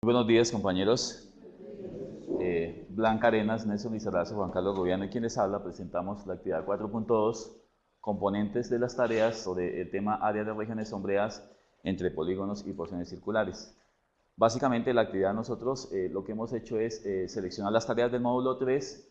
Buenos días, compañeros. Blanca Arenas, Nelson Lizarazo, Juan Carlos Goviano y quien les habla, presentamos la actividad 4.2, componentes de las tareas sobre el tema áreas de regiones sombreadas entre polígonos y porciones circulares. Básicamente la actividad nosotros lo que hemos hecho es seleccionar las tareas del módulo 3,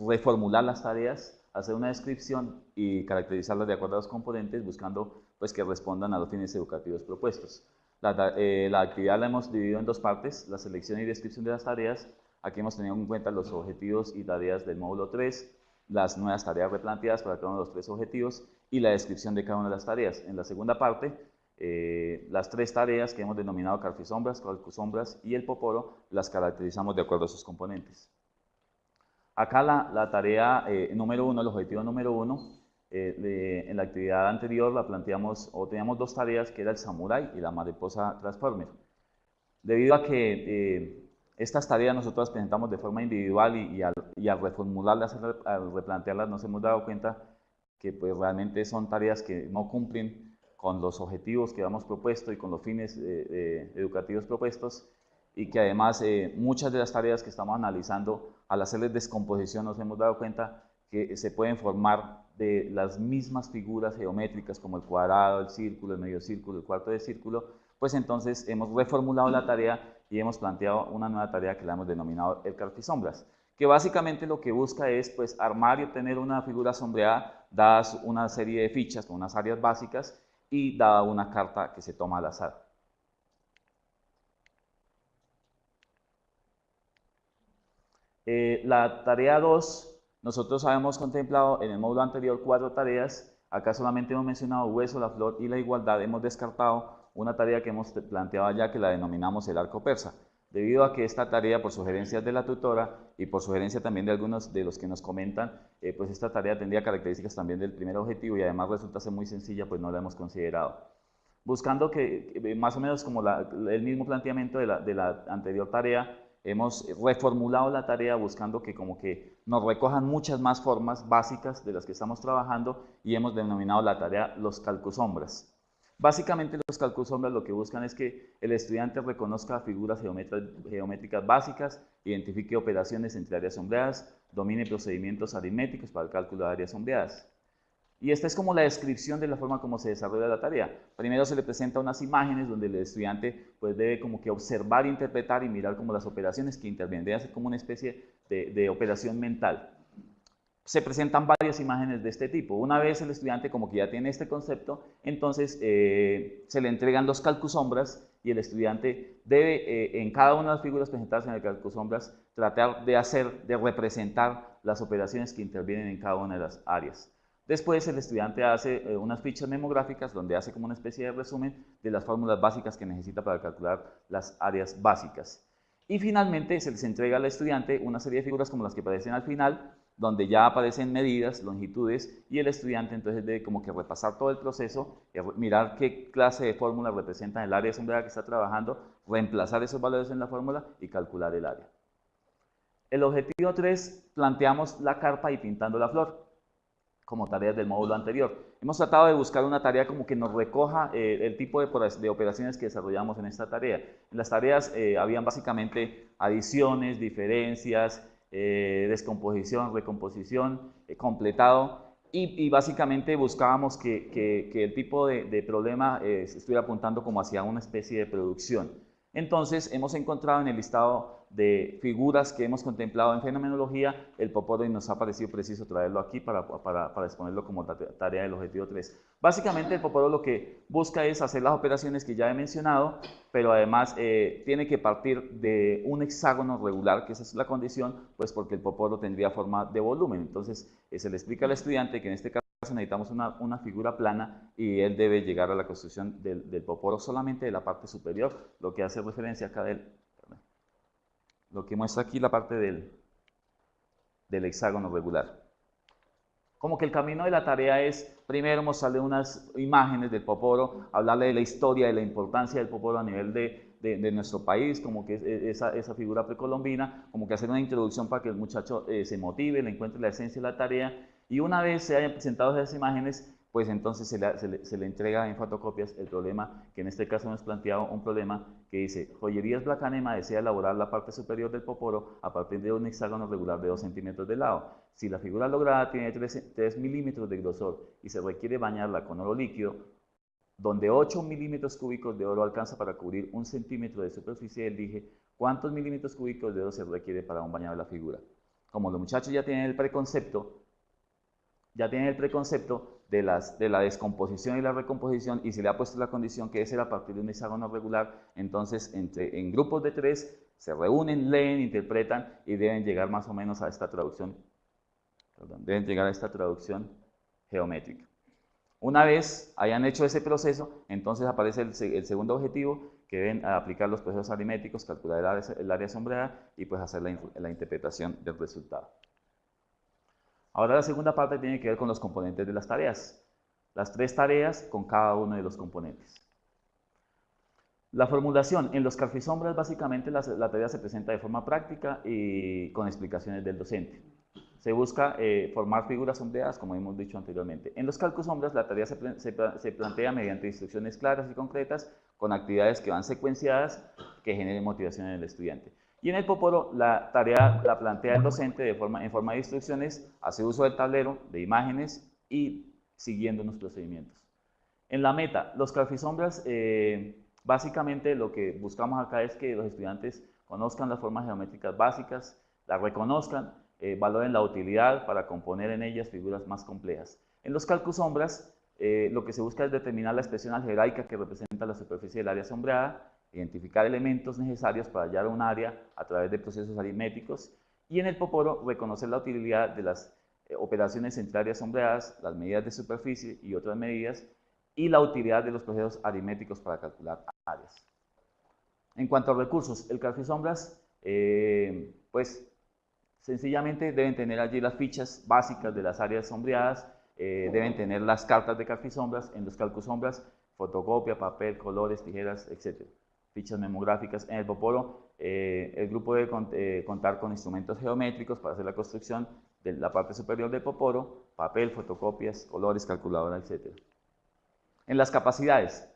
reformular las tareas, hacer una descripción y caracterizarlas de acuerdo a los componentes, buscando pues, que respondan a los fines educativos propuestos. La actividad la hemos dividido en dos partes, la selección y descripción de las tareas. Aquí hemos tenido en cuenta los objetivos y tareas del módulo 3, las nuevas tareas replanteadas para cada uno de los tres objetivos y la descripción de cada una de las tareas. En la segunda parte, las tres tareas que hemos denominado carfisombras, calcusombras y el poporo, las caracterizamos de acuerdo a sus componentes. Acá la tarea número 1, el objetivo número 1, en la actividad anterior la planteamos, o teníamos dos tareas, que era el samurái y la mariposa transformer. Debido a que estas tareas nosotros las presentamos de forma individual y al reformularlas, al replantearlas, nos hemos dado cuenta que pues, realmente son tareas que no cumplen con los objetivos que hemos propuesto y con los fines educativos propuestos, y que además muchas de las tareas que estamos analizando, al hacerles descomposición, nos hemos dado cuenta que se pueden formar de las mismas figuras geométricas como el cuadrado, el círculo, el medio círculo, el cuarto de círculo. Pues entonces hemos reformulado la tarea y hemos planteado una nueva tarea que la hemos denominado el carfisombras, que básicamente lo que busca es pues, armar y obtener una figura sombreada dadas una serie de fichas con unas áreas básicas y dada una carta que se toma al azar. La tarea 2, nosotros habíamos contemplado en el módulo anterior 4 tareas, acá solamente hemos mencionado hueso, la flor y la igualdad, hemos descartado una tarea que hemos planteado allá que la denominamos el arco persa, debido a que esta tarea, por sugerencias de la tutora y por sugerencia también de algunos de los que nos comentan, pues esta tarea tendría características también del primer objetivo y además resulta ser muy sencilla, pues no la hemos considerado. Buscando que más o menos como el mismo planteamiento de la anterior tarea, hemos reformulado la tarea buscando que como que nos recojan muchas más formas básicas de las que estamos trabajando y hemos denominado la tarea los calcusombras. Básicamente los calcusombras lo que buscan es que el estudiante reconozca figuras geométricas básicas, identifique operaciones entre áreas sombreadas, domine procedimientos aritméticos para el cálculo de áreas sombreadas. Y esta es como la descripción de la forma como se desarrolla la tarea. Primero se le presenta unas imágenes donde el estudiante pues, debe como que observar, interpretar y mirar como las operaciones que intervienen. Debe hacer como una especie de operación mental. Se presentan varias imágenes de este tipo. Una vez el estudiante como que ya tiene este concepto, entonces se le entregan los calcusombras y el estudiante debe en cada una de las figuras presentadas en el calcusombras tratar de representar las operaciones que intervienen en cada una de las áreas. Después el estudiante hace unas fichas memográficas donde hace como una especie de resumen de las fórmulas básicas que necesita para calcular las áreas básicas. Y finalmente se les entrega al estudiante una serie de figuras como las que aparecen al final, donde ya aparecen medidas, longitudes, y el estudiante entonces debe como que repasar todo el proceso, mirar qué clase de fórmula representa el área sombreada que está trabajando, reemplazar esos valores en la fórmula y calcular el área. El objetivo 3, planteamos la carpa y pintando la flor como tareas del módulo anterior. Hemos tratado de buscar una tarea como que nos recoja el tipo de operaciones que desarrollamos en esta tarea. En las tareas habían básicamente adiciones, diferencias, descomposición, recomposición, completado, y básicamente buscábamos que el tipo de problema estuviera apuntando como hacia una especie de producción. Entonces hemos encontrado en el listado de figuras que hemos contemplado en fenomenología el poporo y nos ha parecido preciso traerlo aquí para exponerlo como tarea del objetivo 3. Básicamente el poporo lo que busca es hacer las operaciones que ya he mencionado, pero además tiene que partir de un hexágono regular, que esa es la condición, pues porque el poporo tendría forma de volumen. Entonces se le explica al estudiante que en este caso necesitamos una figura plana y él debe llegar a la construcción del poporo solamente de la parte superior, lo que hace referencia acá lo que muestra aquí la parte del hexágono regular. Como que el camino de la tarea es primero mostrarle unas imágenes del poporo, hablarle de la historia, de la importancia del poporo a nivel de nuestro país, como que esa figura precolombina, como que hacer una introducción para que el muchacho se motive, le encuentre la esencia de la tarea, y una vez se hayan presentado esas imágenes, pues entonces se le entrega en fotocopias el problema, que en este caso hemos planteado un problema que dice: Joyerías Blacanema desea elaborar la parte superior del poporo a partir de un hexágono regular de 2 centímetros de lado. Si la figura lograda tiene 3 milímetros de grosor y se requiere bañarla con oro líquido, donde 8 milímetros cúbicos de oro alcanza para cubrir 1 centímetro de superficie del dije, ¿cuántos milímetros cúbicos de oro se requiere para un bañado de la figura? Como los muchachos ya tienen el preconcepto, de la descomposición y la recomposición, y se le ha puesto la condición que es a partir de un hexágono regular, entonces en grupos de 3 se reúnen, leen, interpretan y deben llegar más o menos a esta traducción, geométrica. Una vez hayan hecho ese proceso, entonces aparece el segundo objetivo, que deben aplicar los procesos aritméticos, calcular el área sombreada y pues hacer la interpretación del resultado. Ahora la segunda parte tiene que ver con los componentes de las tareas. Las 3 tareas con cada uno de los componentes. La formulación. En los carfisombras básicamente la tarea se presenta de forma práctica y con explicaciones del docente. Se busca formar figuras sombreadas, como hemos dicho anteriormente. En los calcosombras la tarea se plantea mediante instrucciones claras y concretas, con actividades que van secuenciadas, que generen motivación en el estudiante. Y en el poporo la tarea la plantea el docente en forma de instrucciones, hace uso del tablero, de imágenes y siguiendo unos procedimientos. En la meta, los calfisombras, básicamente lo que buscamos acá es que los estudiantes conozcan las formas geométricas básicas, las reconozcan, valoren la utilidad para componer en ellas figuras más complejas. En los calcosombras, lo que se busca es determinar la expresión algebraica que representa la superficie del área sombreada, identificar elementos necesarios para hallar un área a través de procesos aritméticos, y en el poporo reconocer la utilidad de las operaciones entre áreas sombreadas, las medidas de superficie y otras medidas, y la utilidad de los procesos aritméticos para calcular áreas. En cuanto a recursos, el calfisombras, pues sencillamente deben tener allí las fichas básicas de las áreas sombreadas, deben tener las cartas de calfisombras, en los calcosombras, fotocopia, papel, colores, tijeras, etc. Fichas memográficas. En el poporo, el grupo debe contar con instrumentos geométricos para hacer la construcción de la parte superior del poporo, papel, fotocopias, colores, calculadora, etc. En las capacidades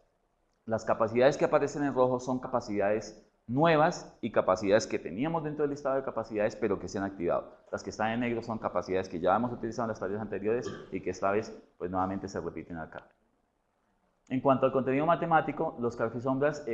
que aparecen en rojo son capacidades nuevas y capacidades que teníamos dentro del listado de capacidades pero que se han activado. Las que están en negro son capacidades que ya hemos utilizado en las tareas anteriores y que esta vez pues nuevamente se repiten acá. En cuanto al contenido matemático, los calfisombras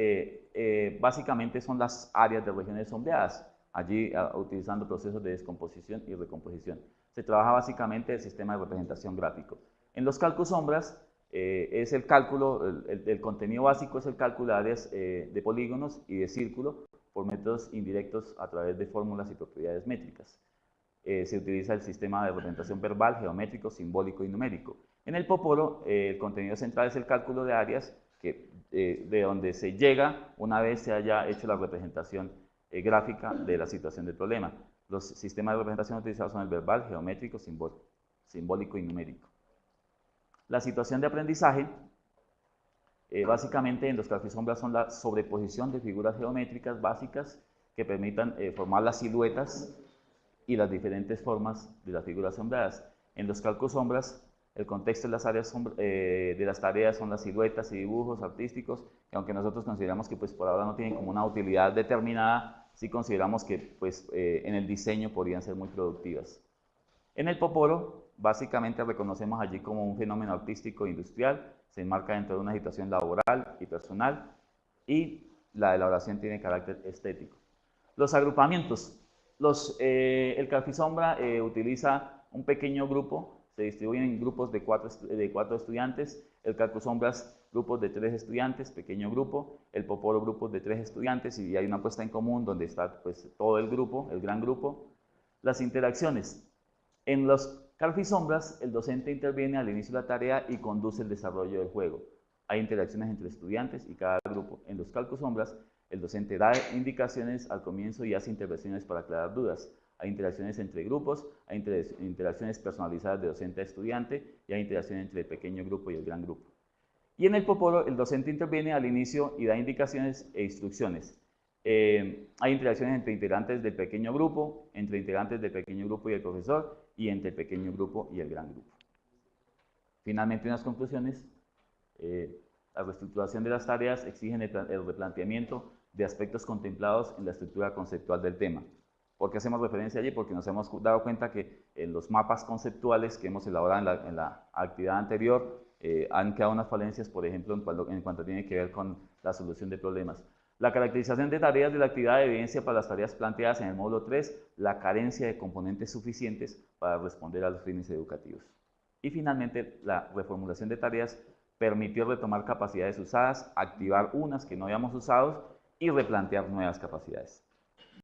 básicamente son las áreas de regiones sombreadas, allí utilizando procesos de descomposición y recomposición. Se trabaja básicamente el sistema de representación gráfico. En los calcosombras es el cálculo, el contenido básico es el cálculo de áreas de polígonos y de círculo por métodos indirectos a través de fórmulas y propiedades métricas. Se utiliza el sistema de representación verbal, geométrico, simbólico y numérico. En el poporo, el contenido central es el cálculo de áreas de donde se llega una vez se haya hecho la representación gráfica de la situación del problema. Los sistemas de representación utilizados son el verbal, geométrico, simbólico y numérico. La situación de aprendizaje, básicamente en los calfisombras son la sobreposición de figuras geométricas básicas que permitan formar las siluetas y las diferentes formas de las figuras sombreadas. En los calcosombras, el contexto de las áreas de las tareas son las siluetas y dibujos artísticos, que aunque nosotros consideramos que pues, por ahora no tienen como una utilidad determinada, sí consideramos que pues, en el diseño podrían ser muy productivas. En el poporo, básicamente reconocemos allí como un fenómeno artístico e industrial, se enmarca dentro de una situación laboral y personal, y la elaboración tiene carácter estético. Los agrupamientos. El calfisombra utiliza un pequeño grupo, se distribuyen en grupos de 4 estudiantes, el calcosombras grupos de 3 estudiantes, pequeño grupo, el poporo grupos de 3 estudiantes y hay una puesta en común donde está pues, todo el grupo, el gran grupo. Las interacciones. En los calfisombras el docente interviene al inicio de la tarea y conduce el desarrollo del juego. Hay interacciones entre estudiantes y cada grupo. En los calcosombras el docente da indicaciones al comienzo y hace intervenciones para aclarar dudas. Hay interacciones entre grupos, hay interacciones personalizadas de docente a estudiante y hay interacciones entre el pequeño grupo y el gran grupo. Y en el poporo, el docente interviene al inicio y da indicaciones e instrucciones. Hay interacciones entre integrantes del pequeño grupo, entre integrantes del pequeño grupo y el profesor, y entre el pequeño grupo y el gran grupo. Finalmente, unas conclusiones. La reestructuración de las tareas exige el replanteamiento de aspectos contemplados en la estructura conceptual del tema. ¿Por qué hacemos referencia allí? Porque nos hemos dado cuenta que en los mapas conceptuales que hemos elaborado en la actividad anterior han quedado unas falencias, por ejemplo, en cuanto tiene que ver con la solución de problemas. La caracterización de tareas de la actividad evidencia para las tareas planteadas en el módulo 3 la carencia de componentes suficientes para responder a los fines educativos. Y finalmente, la reformulación de tareas permitió retomar capacidades usadas, activar unas que no habíamos usado y replantear nuevas capacidades.